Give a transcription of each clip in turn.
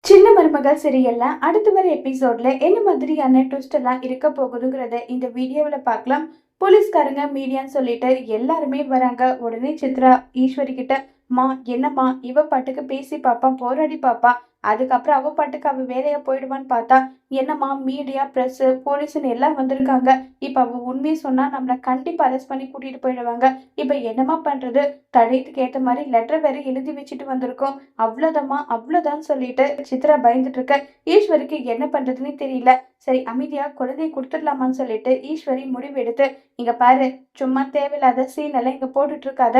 சின்ன மருமகள் சீரியல்ல அடுத்து வர எபிசோட்ல என்ன மாதிரியான ட்விஸ்ட் எல்லாம் இருக்க போகுதுங்கிறத இந்த வீடியோவில் பார்க்கலாம். போலீஸ்காரங்க மீடியான்னு சொல்லிட்டு எல்லாருமே வராங்க. உடனே சித்ரா ஈஸ்வரி கிட்ட, மா என்னம்மா இவ பாட்டுக்கு பேசி பாப்பா, போராடி பாப்பா, அதுக்கப்புறம் அவ பாட்டுக்கு அவ வேலையா போயிடுவான்னு பார்த்தா, என்னம்மா மீடியா பிரஸ் போலீஸ்ன்னு எல்லாம் வந்திருக்காங்க. இப்ப அவ உண்மையை சொன்னா நம்மளை கண்டிப்பா அரெஸ்ட் பண்ணி கூட்டிட்டு போயிடுவாங்க. இப்ப என்னம்மா பண்றது? தடயத்துக்கு ஏத்த மாதிரி லெட்டர் வேற எழுதி வச்சுட்டு வந்திருக்கோம். அவ்வளோதாம்மா அவ்வளோதான் சொல்லிட்டு சித்ரா பயந்துட்டு இருக்க. ஈஸ்வரிக்கு என்ன பண்றதுன்னு தெரியல. சரி அமைதியா குழந்தையை கொடுத்துடலாமான்னு சொல்லிட்டு ஈஸ்வரி முடிவு எடுத்து, இங்க பாரு, சும்மா தேவையில்லாத சீன் எல்லாம் இங்க போட்டுட்டு இருக்காத.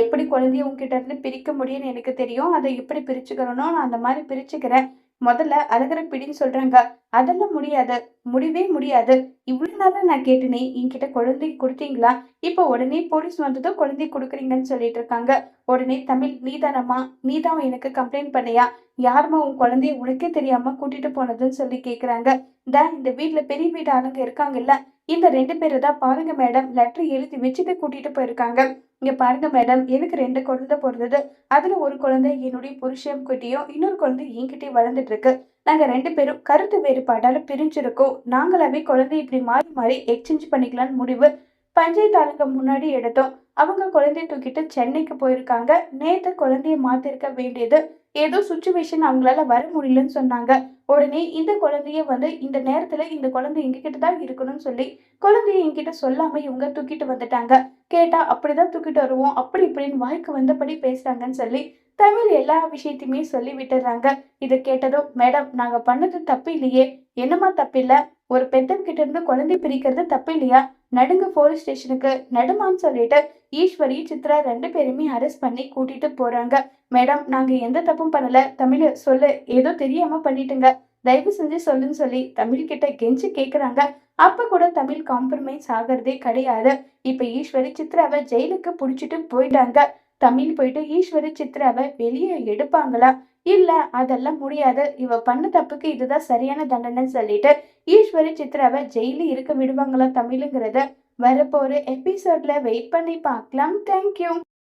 எப்படி குழந்தைய உங்ககிட்ட இருந்து பிரிக்க முடியும்னு எனக்கு தெரியும். அதை எப்படி பிரிச்சுக்கிறனோ நான் அந்த மாதிரி பிரிச்சுக்கிறேன். முதல்ல அழகுற பிடின்னு சொல்றாங்க. அதெல்லாம் முடியாது, முடியவே முடியாது. இவ்வளவு நாளா நான் கேட்டேனே, என்கிட்ட குழந்தை கொடுத்தீங்களா? இப்ப உடனே போலீஸ் வந்ததும் குழந்தை கொடுக்குறீங்கன்னு சொல்லிட்டு இருக்காங்க. உடனே தமிழ், நீதானம்மா, நீதான் எனக்கு கம்ப்ளைண்ட் பண்ணியா? யாரும்மா உன் குழந்தைய உனக்கே தெரியாம கூட்டிட்டு போனதுன்னு சொல்லி கேக்குறாங்க. இந்த வீட்டுல பெரிய வீட்டு ஆளுங்க இருக்காங்கல்ல, இந்த 2 பேரு தான் பாருங்க மேடம், லெட்டர் எழுதி வச்சுட்டு கூட்டிட்டு போயிருக்காங்க. இங்க பாருங்க மேடம், எனக்கு 2 குழந்தை பிறந்தது. அதுல ஒரு குழந்தை என்னுடைய புருஷன் கிட்டயும், இன்னொரு குழந்தை என்கிட்டயும் வளர்ந்துட்டு இருக்கு. நாங்க 2 பேரும் கருத்து வேறுபாடால பிரிஞ்சிருக்கோம். நாங்களாவே குழந்தை இப்படி மாறி மாறி எக்ஸ்சேஞ்ச் பண்ணிக்கலாம்னு முடிவு பஞ்சாயத்து ஆளுங்க முன்னாடி எடுத்தோம். அவங்க குழந்தைய தூக்கிட்டு சென்னைக்கு போயிருக்காங்க. நேத்து குழந்தைய மாத்திருக்க வேண்டியது. ஏதோ சுச்சுவேஷன் அவங்களால வர முடியலன்னு சொன்னாங்க. உடனே இந்த குழந்தைய இந்த நேரத்துல இந்த குழந்தை எங்ககிட்ட தான் இருக்கணும்னு சொல்லி குழந்தைய என்கிட்ட சொல்லாம இவங்க தூக்கிட்டு வந்துட்டாங்க. கேட்டா அப்படிதான் தூக்கிட்டு வருவோம், அப்படி இப்படின்னு வாய்க்கு வந்தபடி பேசுறாங்கன்னு சொல்லி தமிழ் எல்லா விஷயத்தையுமே சொல்லி விட்டுறாங்க. இதை கேட்டதும், மேடம் நாங்க பண்ணது தப்பு இல்லையே. என்னமா தப்பு இல்ல? ஒரு பெத்தவங்க கிட்ட இருந்து குழந்தை பிரிக்கிறது தப்பு இல்லையா? நடுங்க போலீஸ் ஸ்டேஷனுக்கு நடுமான்னு சொல்லிட்டு ஈஸ்வரி சித்ரா 2 பேருமே அரெஸ்ட் பண்ணி கூட்டிட்டு போறாங்க. மேடம் நாங்க எந்த தப்பும் பண்ணல. தமிழ் சொல்லு, ஏதோ தெரியாம பண்ணிட்டுங்க, தயவு செஞ்சு சொல்லுன்னு சொல்லி தமிழ் கிட்ட கெஞ்சி கேக்குறாங்க. அப்ப கூட தமிழ் காம்ப்ரமைஸ் ஆகிறதே கிடையாது. இப்ப ஈஸ்வரி சித்ராவை ஜெயிலுக்கு புடிச்சிட்டு போயிட்டாங்க. தமிழ் போயிட்டு ஈஸ்வரி சித்ராவை வெளியே எடுப்பாங்களா? இல்ல அதெல்லாம் முடியாது, இவ பண்ண தப்புக்கு இதுதான் சரியான தண்டனைன்னு சொல்லிட்டு ஈஸ்வரி சித்ராவை ஜெயில இருக்க விடுவாங்களா தமிழுங்கிறத வரப்போற எபிசோட்ல வெயிட் பண்ணி பார்க்கலாம். தேங்க்யூ.